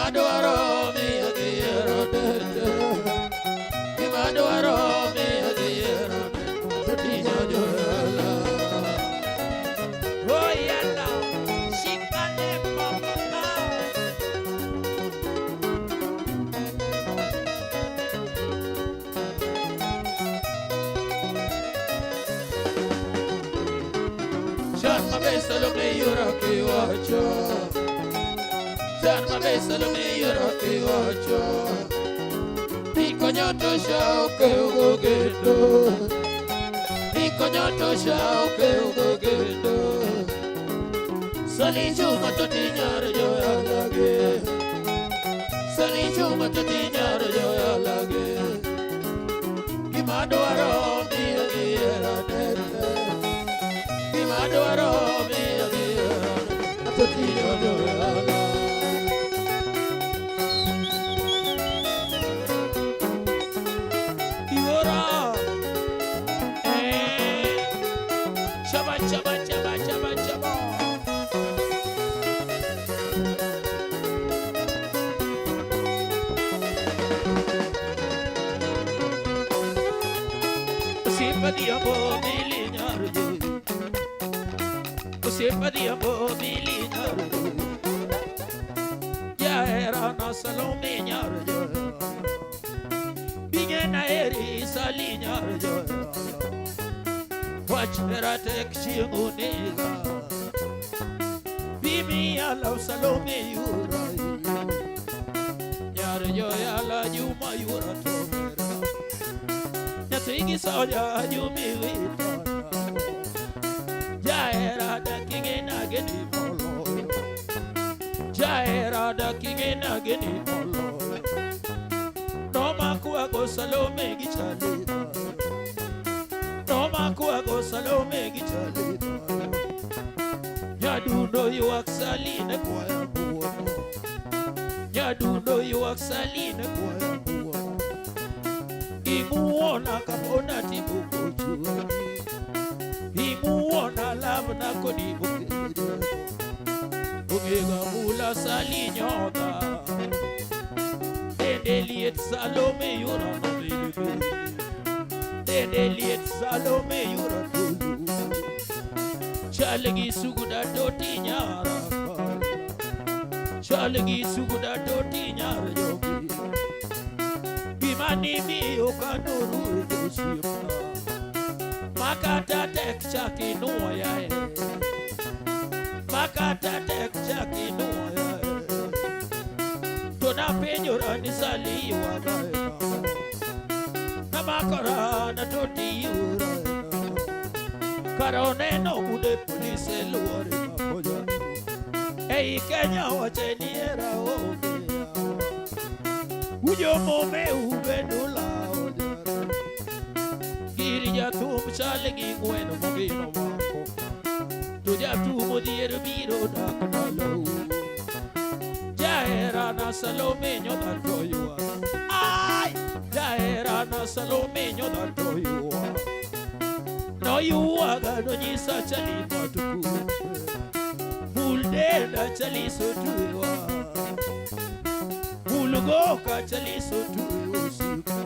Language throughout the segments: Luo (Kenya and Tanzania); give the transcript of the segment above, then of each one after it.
Gimadwaro miyo giero dete, gimadwaro miyo giero dete, totinyo johala. Oh yalla, shikane mama. Shan mabesa lo me yura kiwacho, Shan mabesa lo me yura kiwacho, Piko nyoto shao ke ugo gendo, Piko nyoto shao ke ugo gendo, Sali chuma toti nyar jo alage, Sali chuma toti nyar jo alage, Gimadwaro miyo giera dete, Gimadwaro miyo giera dete, totinyo johala. Iora. Chaba chaba chaba chaba chaba. Simpatia po milinar yo. Simpatia po milinar yo. Ya era na Salome nyar yo. Bingena eri salinyar yo. Wachera tek chimuniga. Bimi ala Salome yura. Nyar yo ala yuma yura tomera. Nyatigi soja yumi witona. Jaera da kingena geni molo. Jaera da kingena geni molo. Noma kuwa go Salome gichalita. Noma kuwa go Salome gichalita. Nyadundo yuak saline kwa ya buono. Nyadundo yuak saline kwa ya buono. Imuona kapona tibuko chuani. Imuona labna kodibuko chuani. Ugega mula salinyoda. Dendeliet Salome yura nobilbe. Dendeliet Salome yura tulu. Chalgi suguda doti nyara. Chalgi suguda doti nyara yogi. Bimani mi okanuru dosima. Makata tek chaki noya. Makata tek chaki noya. Tona penyora ni sali wadaena. Namakara na toti yura. Karone no ude police luore mapoja. Ei Kenya wacheni era ogea. Ujo mome ubedula ojara. Girija tum chalegi gweno mogino mako. Tuja tumo dier biro daknalo. Jaera na Salome nyoda toyua. Ay! Jaera na Salome nyoda toyua. No yuaga no nyisa chali matuku. Muldenda chali sotuwa. Mulgoka chali sotuwa usiku.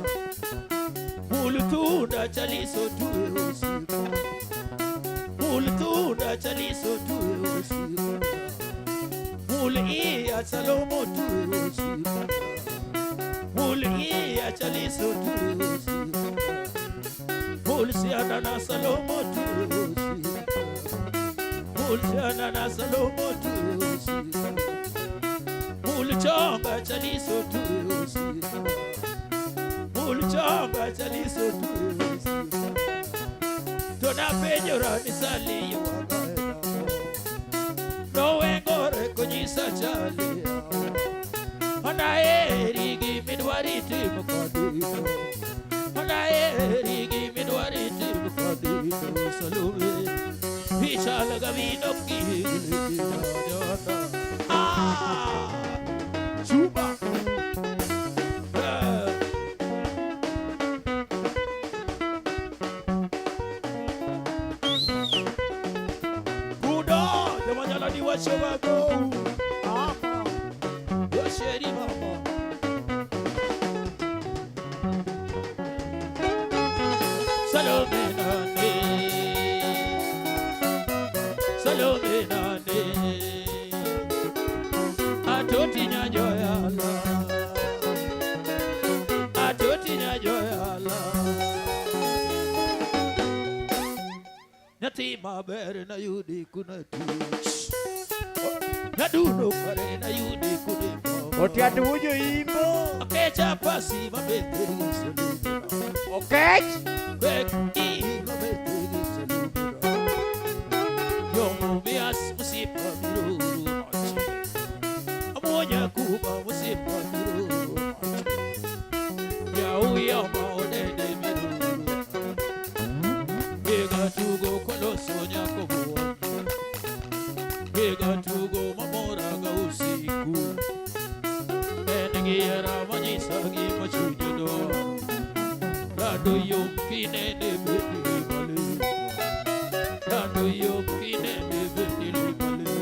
Multunda chali sotuwa usiku. Multunda chali sotuwa usiku. Mulia Salomo tuwa usiku. Mulia chali sotuwa usiku. Mulsiana na Salomo tusi. Mulsiana na Salomo tusi. Mulchonga chaliso tusi. Mulchonga chaliso tusi. Tona penyora ni sali wagaena. No wengore kunyisa chali. Ana erigi midwariti mukadino. Ana erigi midwariti mukadino Salome. Vichala gavino kili jana. Ah, chuba. Buda, jamanya la diwa chewa go. Ah, yo sheri Salome nane, Salome nane, atoti nyajoyala, atoti nyajoyala. Nati maber na yudi kunati, na duno kare na yudi kunati. Otiatu ujo imbo. Akecha pasi mabeteri salumi. Okech. Beki mabeteri salumi. Yomu bias musipa miru noche. Amonya kuba musipa miru noche. Yau yama odede miru. Ega tugo koloso nyakobo. Ega tugo mamora ga usiku. Engiera manisa gi machujudo. Rado yokine de betili male. Rado yokine de betili male.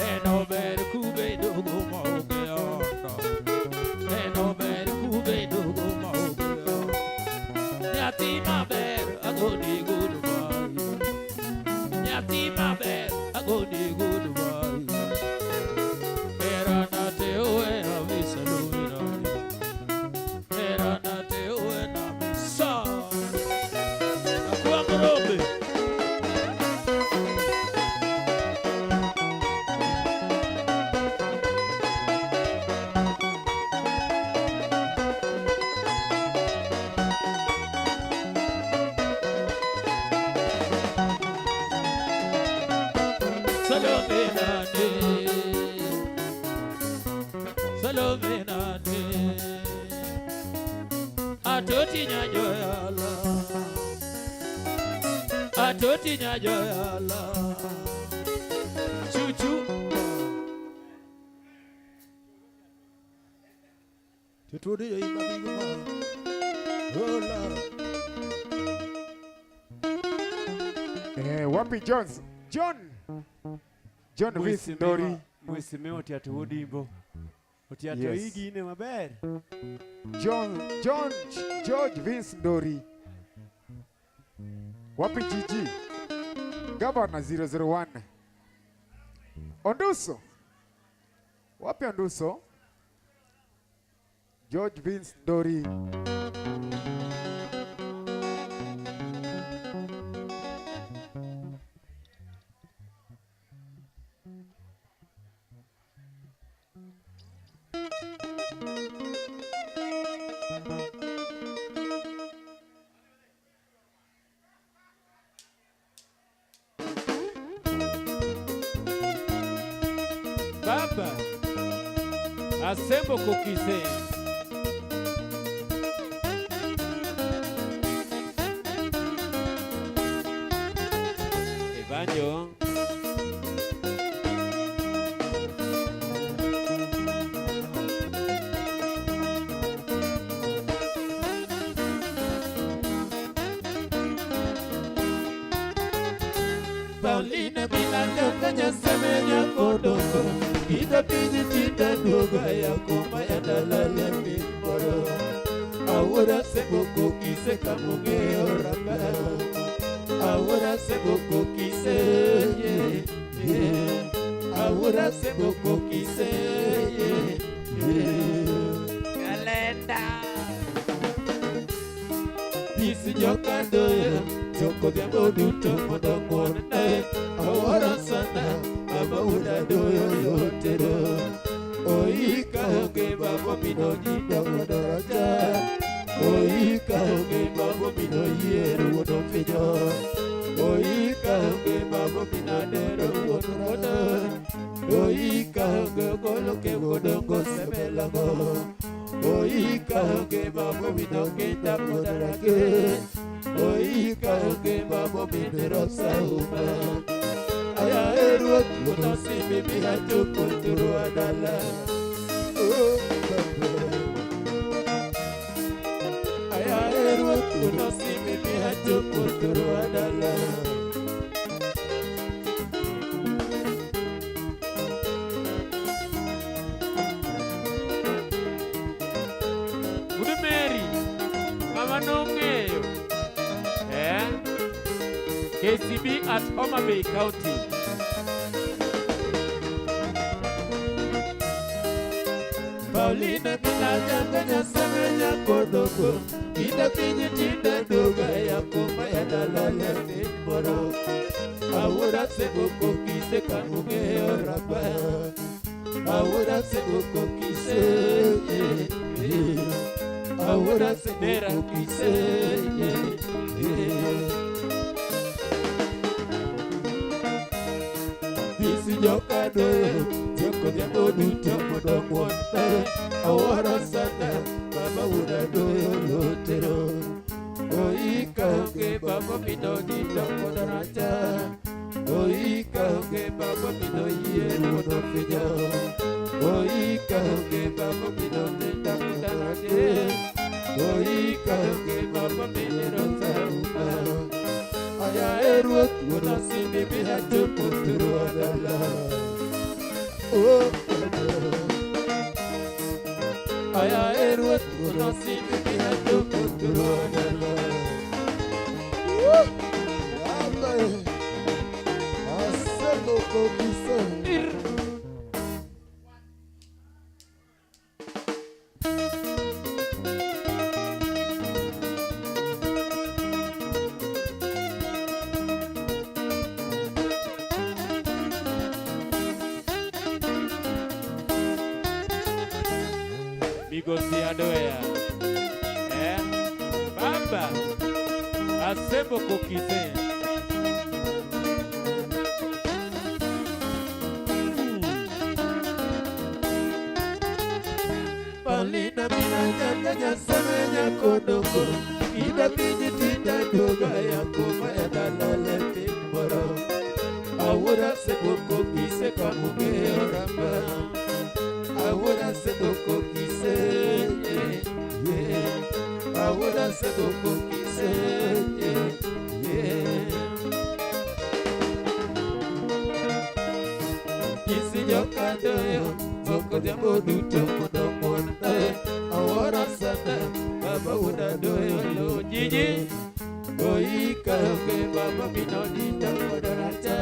Eno ber kube dogo maoge anda. Eno ber kube dogo maoge anda. Nyati maber agoni goodbye. Nyati maber agoni goodbye. Era nate oe avisa luminari. Era nate oe na misa. Akua mrobe. Salome nane, Salome nane, atoti nyajoyala, atoti nyajoyala, chuchu. Tutudi yo imabigo ma. Hola. Wapi Jones? John Vince Ndori. Mwisime otiatu udimbo. Otiatu Yes. higi ine maber. George Vince Ndori. Wapi Gigi? Governor 001. Onduso. Wapi Onduso? George Vince Ndori. Baba. Asembo kukise. Evanyo. Paulina Milanga kanya semenya kodoko. Ida piji tita doga ya koma ya dalale mimboro. Ahora se boko kise kamunge oranga. Ahora se boko kise ahora se boko kise Galenda. Disi jokando Joko diambo duto modo mwone Awara sana Ama uda doyo yotero Oika honge babo mino jida wadaraja Oika honge babo mino yeru wono fijo Oika honge babo minadero wono wono Oika honge koloke wodongo semelango Oika honge babo mino kita modarage Oika honge babo minero sauma Aya eruot wono simi mihatu kunturu adala Aya eruot wono simi mihatu kunturu adala Udu Mary. Mama nong'eyo. KCB at Homa Bay County. Paulina minachanganya semenya kodoko ida pinyi tinda doga ya koma ya dalala moro awura seboko kise kanuge oraba awura seboko kise awura seboko kise Disi jokado Joko diambo duto modomon Awara sana Baba uda doyo lotero Oika onge baba mino dita kodaraja Oika onge baba mino yeru odofija Oika onge baba mino dita kodaraja Oika onge baba mino sauma Aya eruot unasimi bihato puturu adala Aya eruot unasimi bihato puturu adala Aselo kokise Migosi adoya. Baba. Asebo kokise. Paulina minachanganya semenya kodoko ida pinyi tinda doga ya koma ya dalala moro awura seboko kise kamuge oraba awura seboko kise awura seboko kise kisi jokadoyo Zoko diambo duto modomon awara sana baba uda doyo lo Gigi. Oika onge baba mino dita kodaraja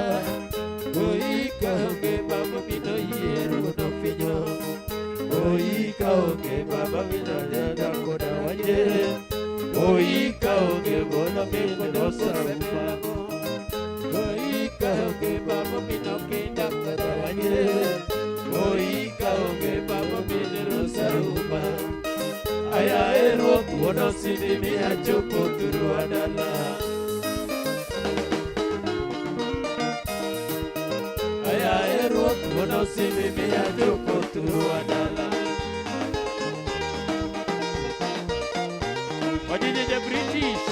Oika onge baba mino yeru odofinyo Oika onge baba mino dita kodawaje Oika onge bono mino dosa semelago Oika onge baba mino kinda kodawaje Oika onge baba mino dosa rumah Aya eruot unasimi bihato puturu adala Aya eruot unasimi bihato puturu adala Wajiji the British.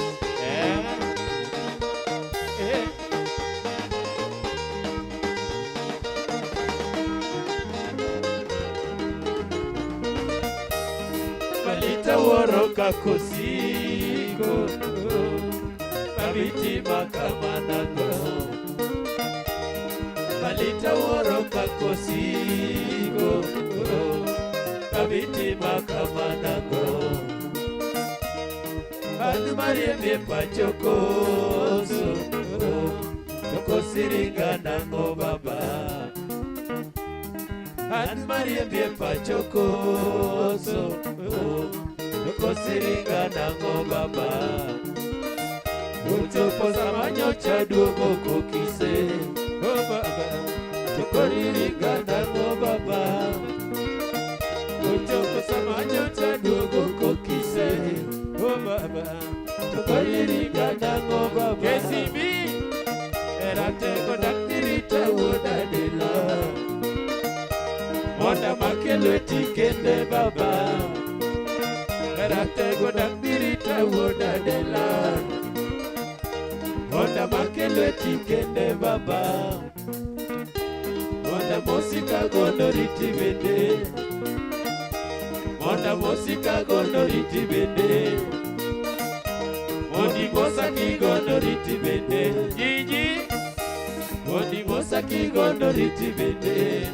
Balita woroka kosiko Babiti makamanago Balita woroka kosiko Babiti makamanago Adu mariembe pachokoso Tokosiringa nango baba Adu mariembe pachokoso Tokosiringa nango baba Utopo zamanyo chaduogo kokise Oh baba Tokoriringa nango baba Utopo zamanyo chaduogo kokise Oh baba Tokoriringa nango baba KCB. Erateko daktirita wodadila Monda makelo tikende baba Erateko daktirita wodadila Monda makelo tikende baba Monda mosika gono ritibende Monda mosika gono ritibende Mondi mosaki gono ritibende Gigi. Mondi mosaki gono ritibende